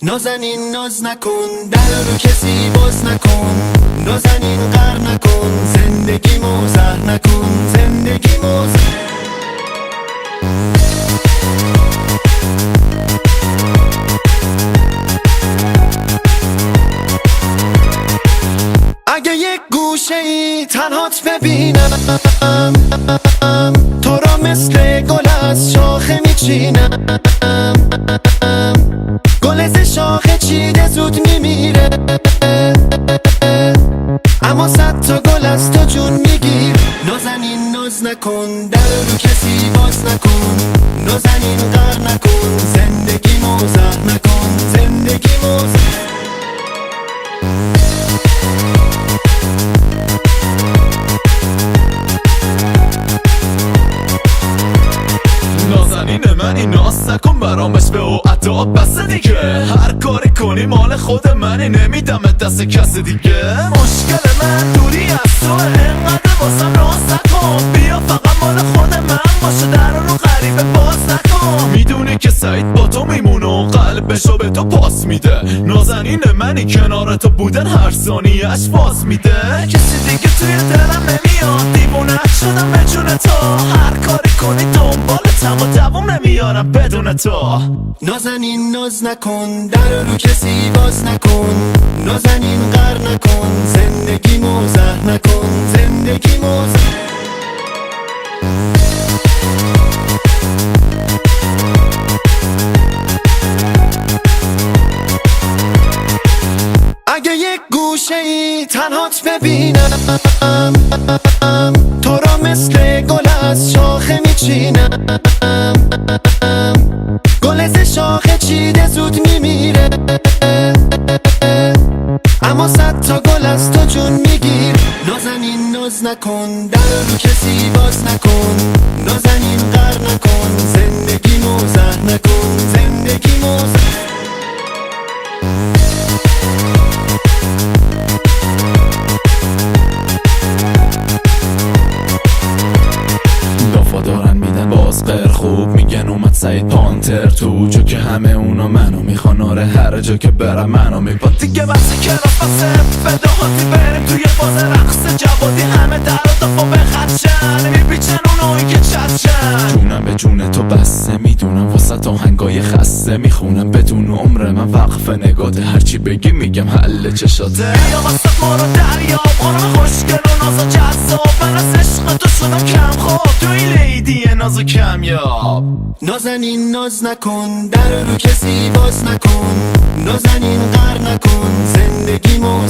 نازنین ناز نکن، در رو کسی باز نکن. نازنین قهر نکن، زندگی موزه نکن. زندگی موزه. اگه یک گوشه ای تنهات ببینم، تو را مثل گل از شاخه میچینم. گل ز شاخه چیده زود میمیره، اما 100 تا گل از تو جون میگیر. نازنین ناز نکن، در رو کسی باز نکن. نازنین قهر نکن، زندگی موزه نکن. زندگی موزه. نازنین منی، ناز نکن برامش به او اداب بس دیگه. هر کاری کنی مال خود منی، نمیدم دست کس دیگه. مشکل من دوری از تو، انقدر واسم راز نکن. بیا فقط مال خود من باشه، در رو غریبه باز نکن. میدونی که سعید با تو میمونه و قلبشو به تو پاس میده. نازنین منی، کنار تو بودن هر ثانیه‌اش باز میده. کسی دیگه توی دلم نمیاد، دیوونه شدم به جون تو. هر کاری کنی دنبالتم و دوام نمیارم بدون تو. نازنین ناز نکن، در رو کسی باز نکن. نازنین قهر نکن، زندگی موزه نکن. زندگی موزه. اگه یک گوشه ای تنهات ببینم، تو را مثل گل از شاخه میچینم. گل ز شاخه چیده زود میمیره، اما 100 تا گل از تو جون میگیر. نازنین ناز نکن، در رو کسی باز نکن. نازنین قهر نکن، زندگی موزه نکن. زندگی موزه. دارن میدن باز غیر خوب، میگن اومد سعید پانتر تو. چون که همه اونا منو میخوان، آره هر جا که برم منو میپا. دیگه بس کلاس بسه فداهاتی، بریم توی باز رقص جوادی. همه در و دفا به خدشن، میپیچن اونایی که چتشن. جونم به جون تو بسته، میدونم واسه آهنگای خسته. میخونم بدون عمر من وقف نگاده، هرچی بگی میگم حل چشاته. یا واسه ما رو دریاب، خانم خوشگل و ناز و جذاب. من از عشق تو شدم کم خواب، توی لیدی ناز و کمیاب. نازنین ناز نکن، در رو کسی باز نکن. نازنین قهر نکن، زندگی موزه